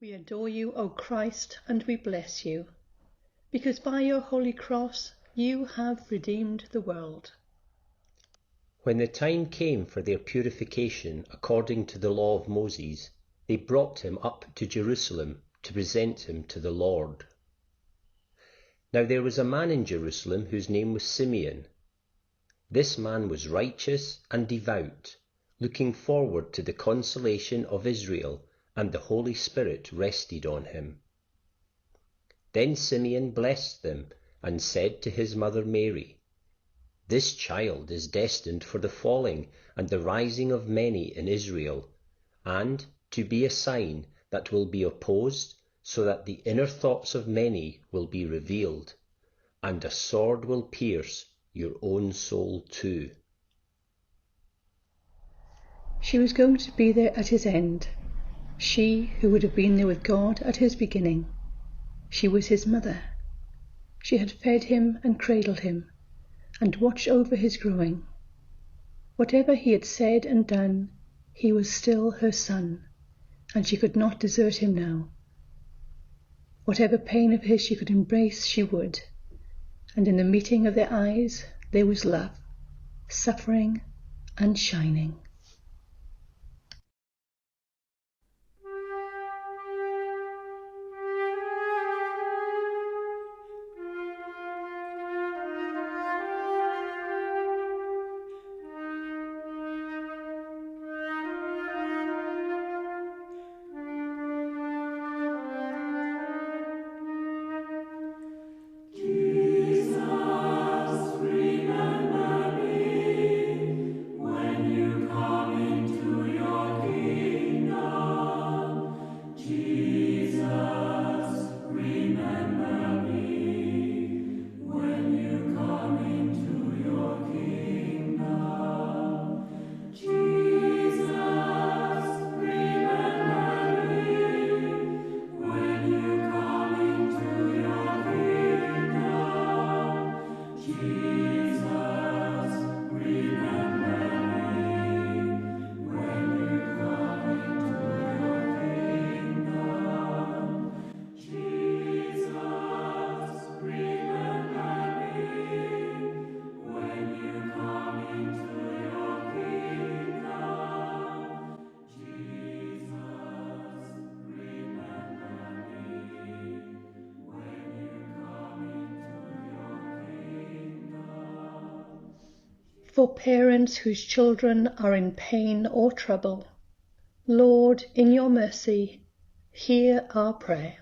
We adore you, O Christ, and we bless you, because by your holy cross you have redeemed the world. When the time came for their purification according to the law of Moses, they brought him up to Jerusalem to present him to the Lord. Now there was a man in Jerusalem whose name was Simeon. This man was righteous and devout, looking forward to the consolation of Israel, and the Holy Spirit rested on him. Then Simeon blessed them and said to his mother Mary, "This child is destined for the falling and the rising of many in Israel, and to be a sign that will be opposed, so that the inner thoughts of many will be revealed, and a sword will pierce your own soul too." She was going to be there at his end, she who would have been there with God at his beginning. She was his mother. She had fed him and cradled him, and watched over his growing. Whatever he had said and done, he was still her son, and she could not desert him now. Whatever pain of his she could embrace, she would, and in the meeting of their eyes there was love, suffering and shining. For parents whose children are in pain or trouble, Lord, in your mercy, hear our prayer.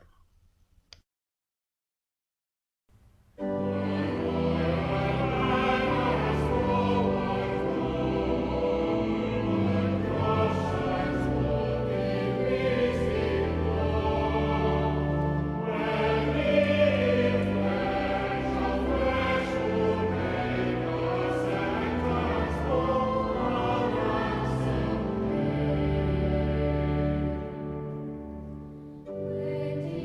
When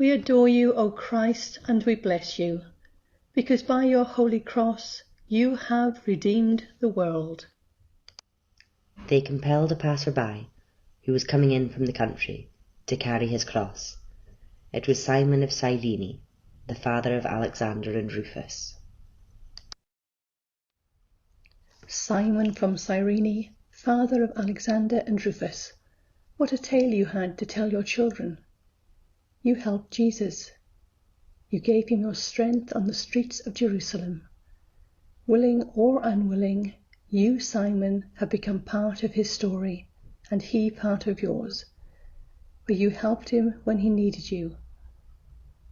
We adore you, O Christ, and we bless you, because by your holy cross you have redeemed the world. They compelled a passer-by, who was coming in from the country, to carry his cross. It was Simon of Cyrene, the father of Alexander and Rufus. Simon from Cyrene, father of Alexander and Rufus, what a tale you had to tell your children. You helped Jesus. You gave him your strength on the streets of Jerusalem. Willing or unwilling, you, Simon, have become part of his story, and he part of yours, where you helped him when he needed you.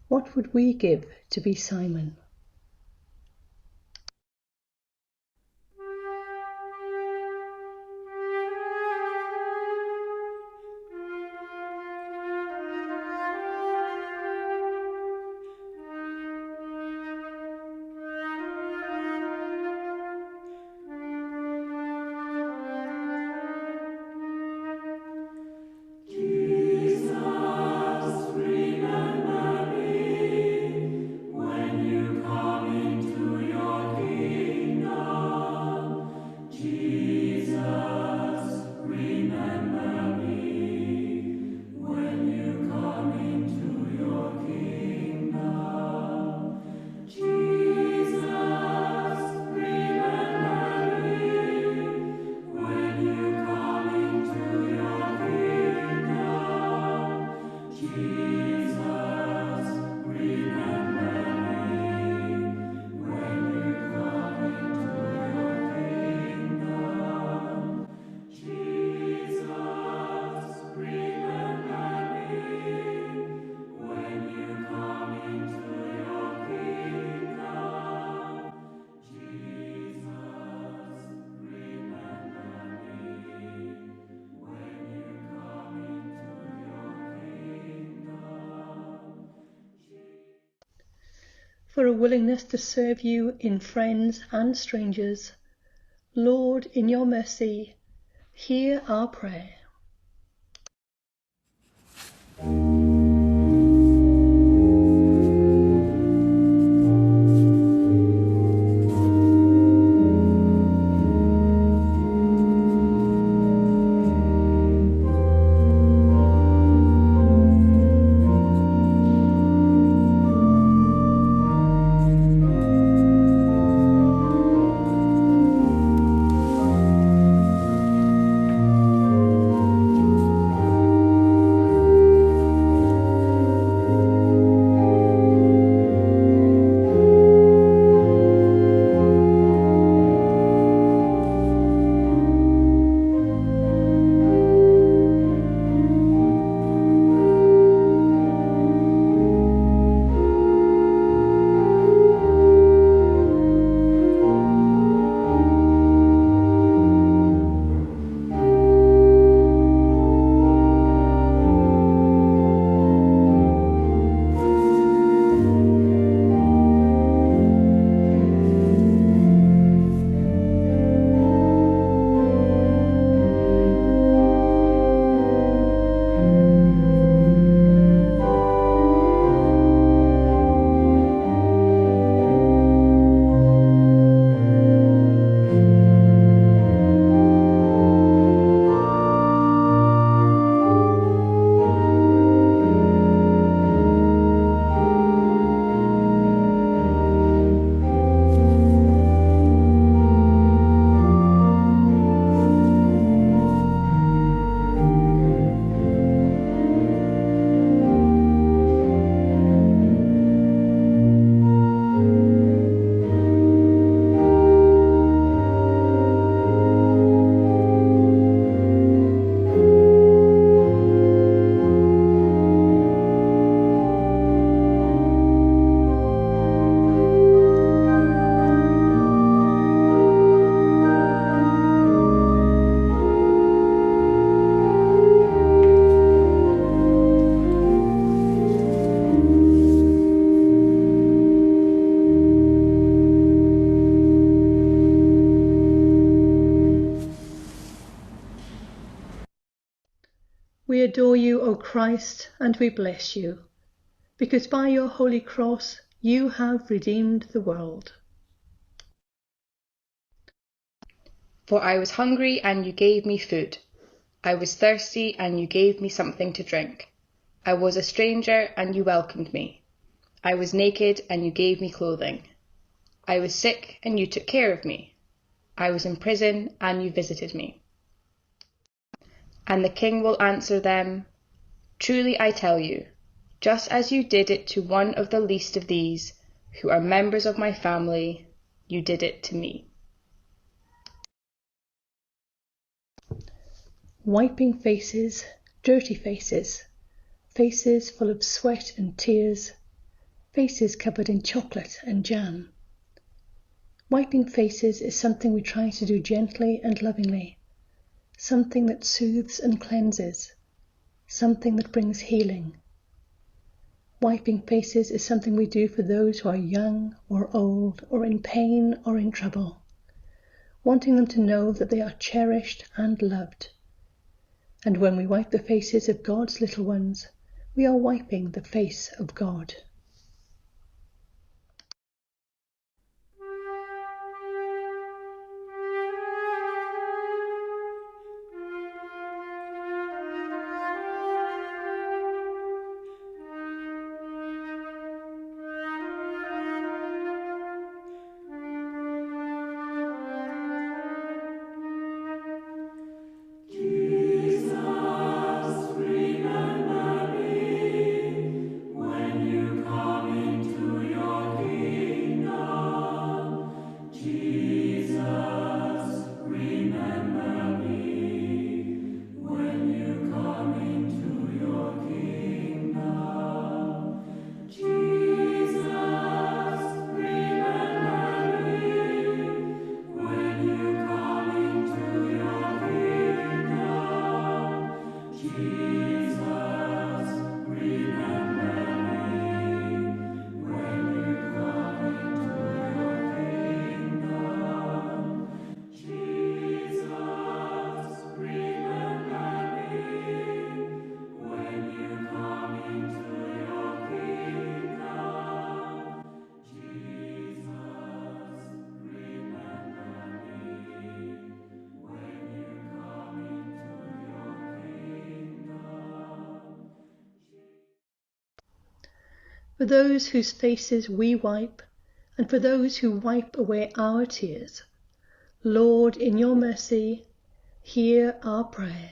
What would we give to be Simon? For a willingness to serve you in friends and strangers, Lord, in your mercy, hear our prayer. We adore you, O Christ, and we bless you, because by your holy cross you have redeemed the world. For I was hungry and you gave me food. I was thirsty and you gave me something to drink. I was a stranger and you welcomed me. I was naked and you gave me clothing. I was sick and you took care of me. I was in prison and you visited me. And the king will answer them, Truly I tell you, just as you did it to one of the least of these, who are members of my family, you did it to me. Wiping faces, dirty faces, faces full of sweat and tears, faces covered in chocolate and jam. Wiping faces is something we try to do gently and lovingly, something that soothes and cleanses, something that brings healing. Wiping faces is something we do for those who are young or old or in pain or in trouble, wanting them to know that they are cherished and loved. And when we wipe the faces of God's little ones, we are wiping the face of God. For those whose faces we wipe, and for those who wipe away our tears, Lord, in your mercy, hear our prayer.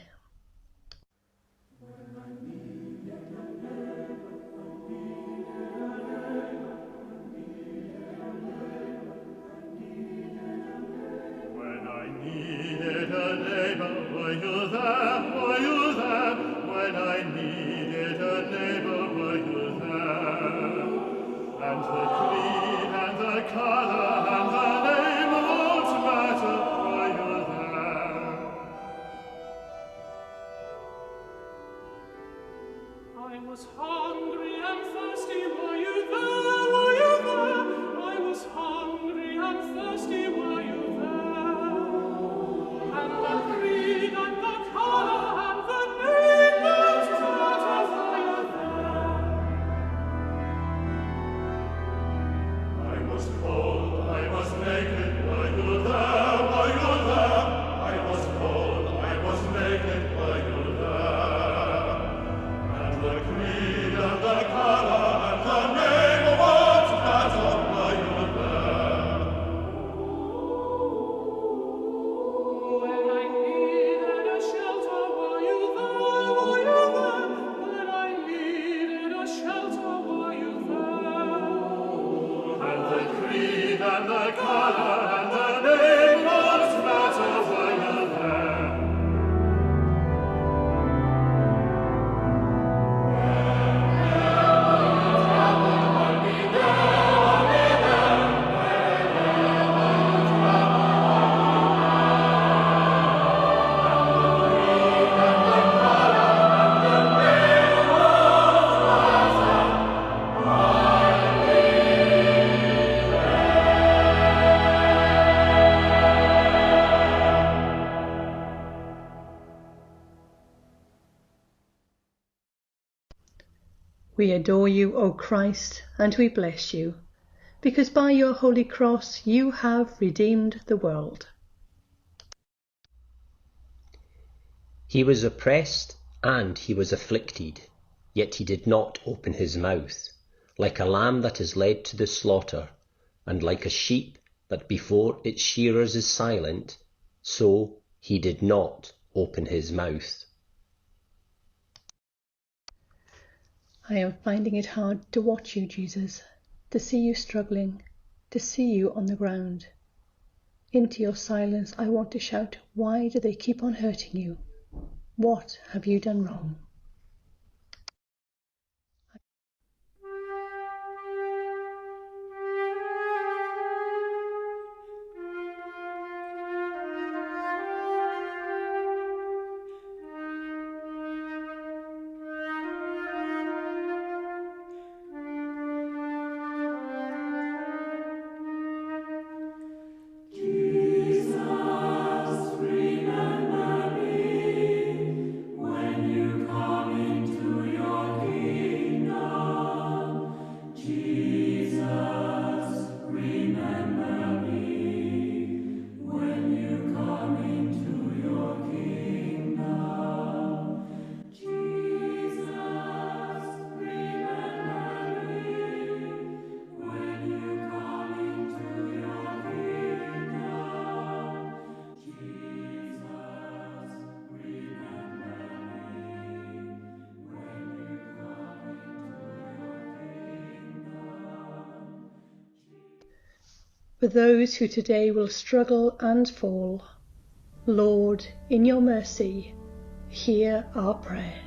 When I needed a neighbor, were you there? Were you there? When I needed a neighbor, were you there? And the creed and the color and the name won't matter, were you there? I was hungry and thirsty, were you there? Were you there? I was hungry and thirsty, were you there? And the creed and the color and the name that matters, were you there? I was cold, I was naked, were you there? Were you there? I was cold, I was naked, were you there? And the creed and the color and the name of what matter, were you there? When I needed a shelter, were you there? Were you there? When I needed a shelter, were you there? And the creed and the color and the name what matter, were you there? We adore you, O Christ, and we bless you, because by your holy cross you have redeemed the world. He was oppressed and he was afflicted, yet he did not open his mouth. Like a lamb that is led to the slaughter, and like a sheep that before its shearers is silent, so he did not open his mouth. I am finding it hard to watch you, Jesus, to see you struggling, to see you on the ground. Into your silence I want to shout, why do they keep on hurting you? What have you done wrong? For those who today will struggle and fall, Lord, in your mercy, hear our prayer.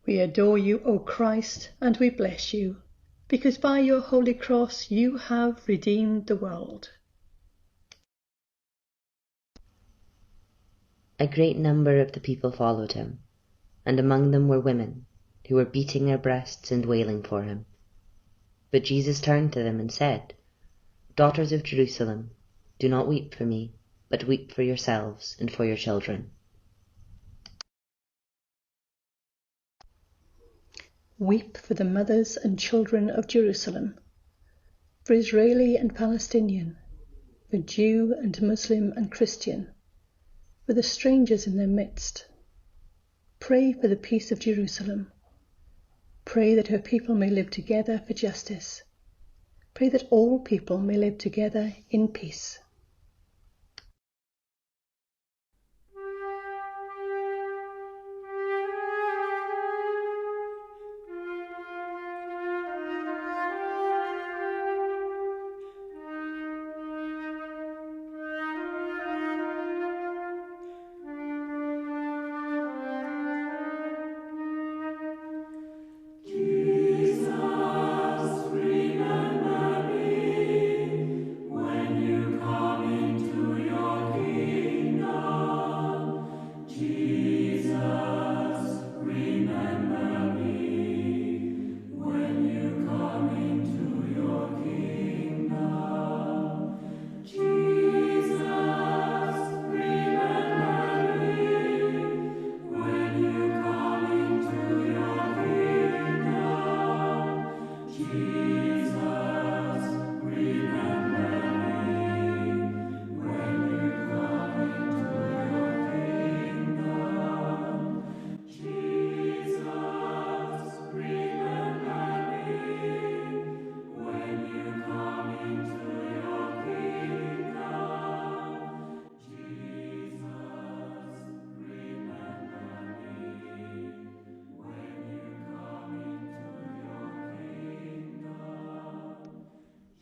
We adore you, O Christ, and we bless you, because by your holy cross you have redeemed the world. A great number of the people followed him, and among them were women, who were beating their breasts and wailing for him. But Jesus turned to them and said, "Daughters of Jerusalem, do not weep for me, but weep for yourselves and for your children." Weep for the mothers and children of Jerusalem, for Israeli and Palestinian, for Jew and Muslim and Christian, for the strangers in their midst. Pray for the peace of Jerusalem. Pray that her people may live together for justice. Pray that all people may live together in peace.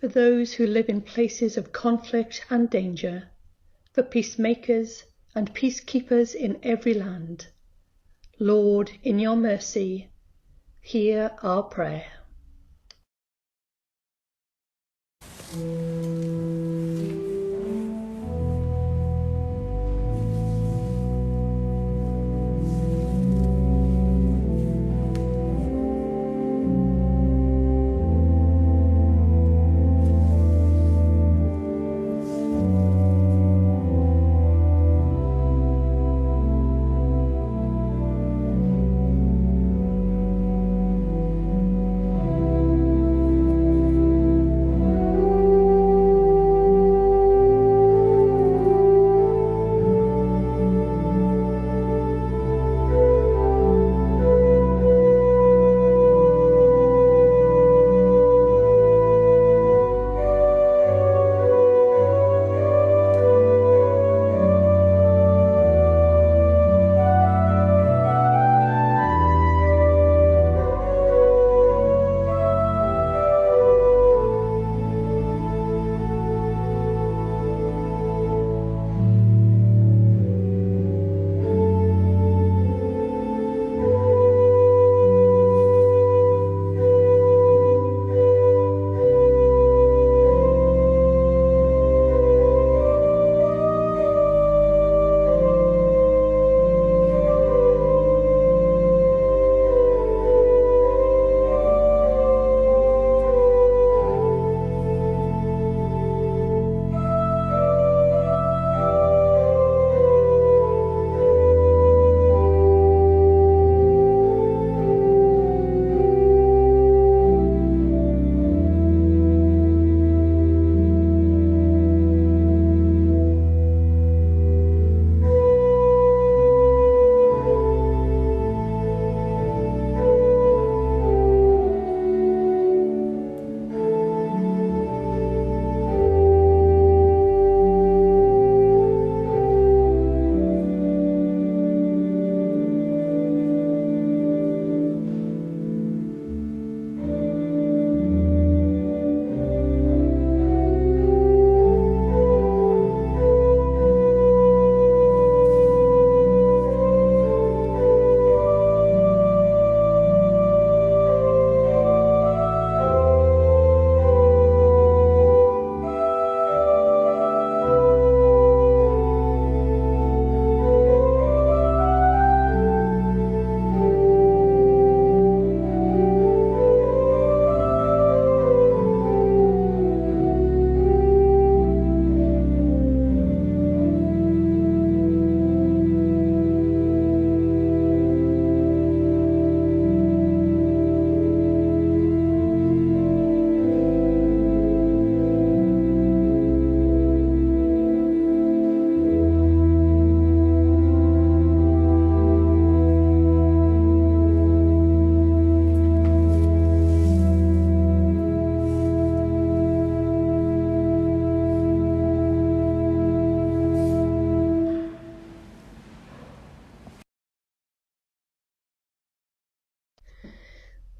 For those who live in places of conflict and danger, for peacemakers and peacekeepers in every land. Lord, in your mercy, hear our prayer.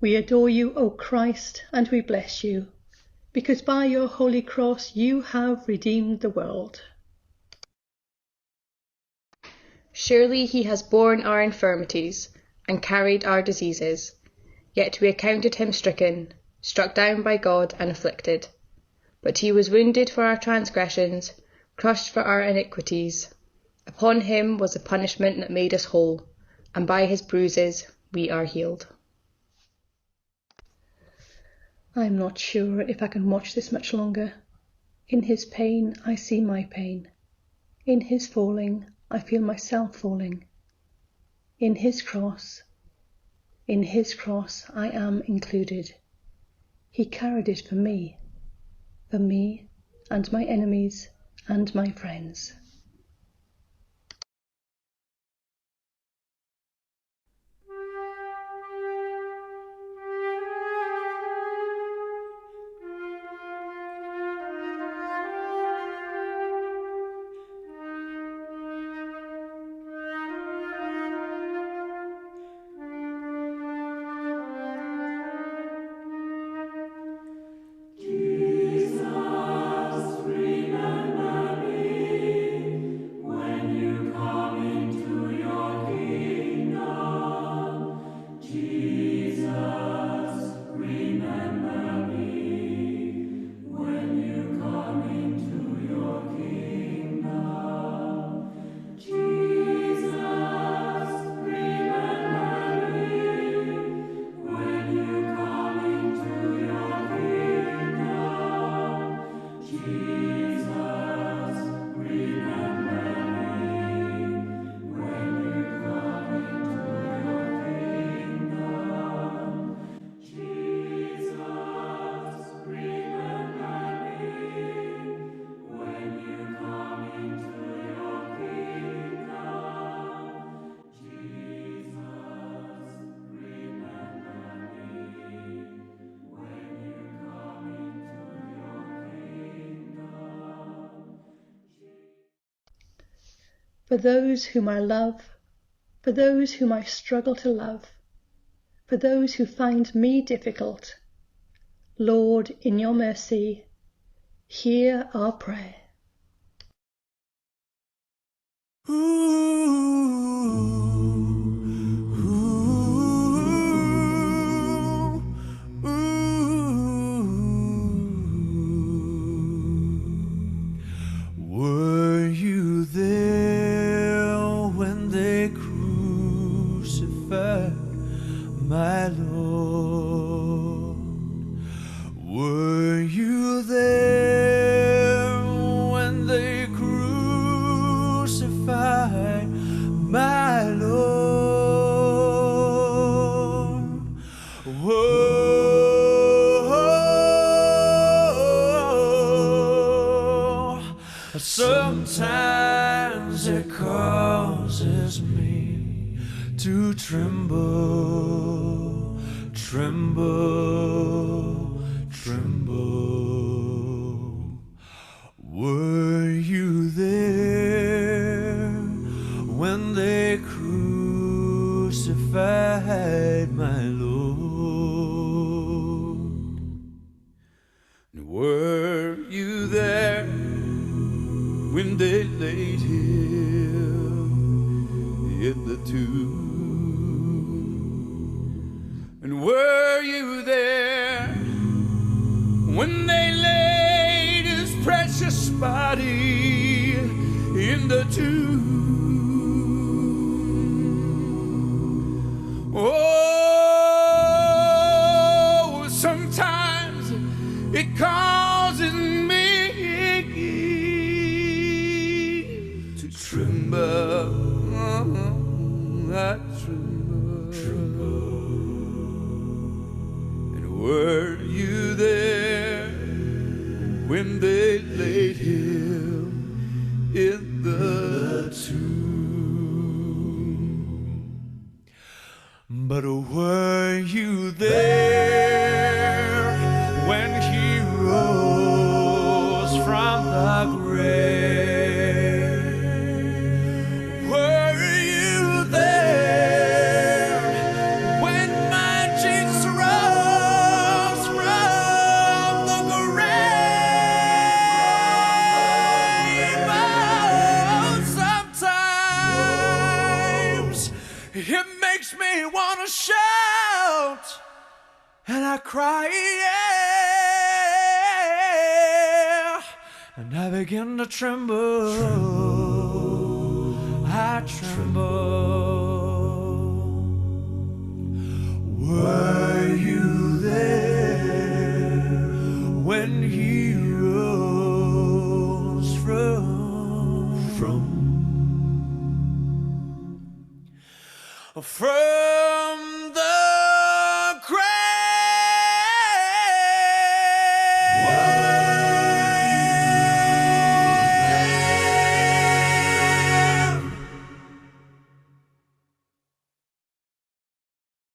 We adore you, O Christ, and we bless you, because by your holy cross you have redeemed the world. Surely he has borne our infirmities and carried our diseases, yet we accounted him stricken, struck down by God and afflicted. But he was wounded for our transgressions, crushed for our iniquities. Upon him was the punishment that made us whole, and by his bruises we are healed. I am not sure if I can watch this much longer. In his pain I see my pain. In his falling I feel myself falling. In his cross I am included. He carried it for me and my enemies and my friends. For those whom I love, for those whom I struggle to love, for those who find me difficult, Lord, in your mercy, hear our prayer. Were you there when they crucified my Lord? Were you there when they crucified my Lord? Sometimes it causes me to tremble, tremble, tremble. Were you there when they crucified my Lord? Were you there when they laid him in the tomb? And were you there when they laid his precious body in the tomb? Oh, sometimes it causes me tremble, I tremble. And were you there when they laid him in the tomb? But were you there when he rose from the grave? Were you there when my Jesus rose makes me want to shout, and I cry, yeah, and I begin to tremble. I tremble. Were you there when he rose from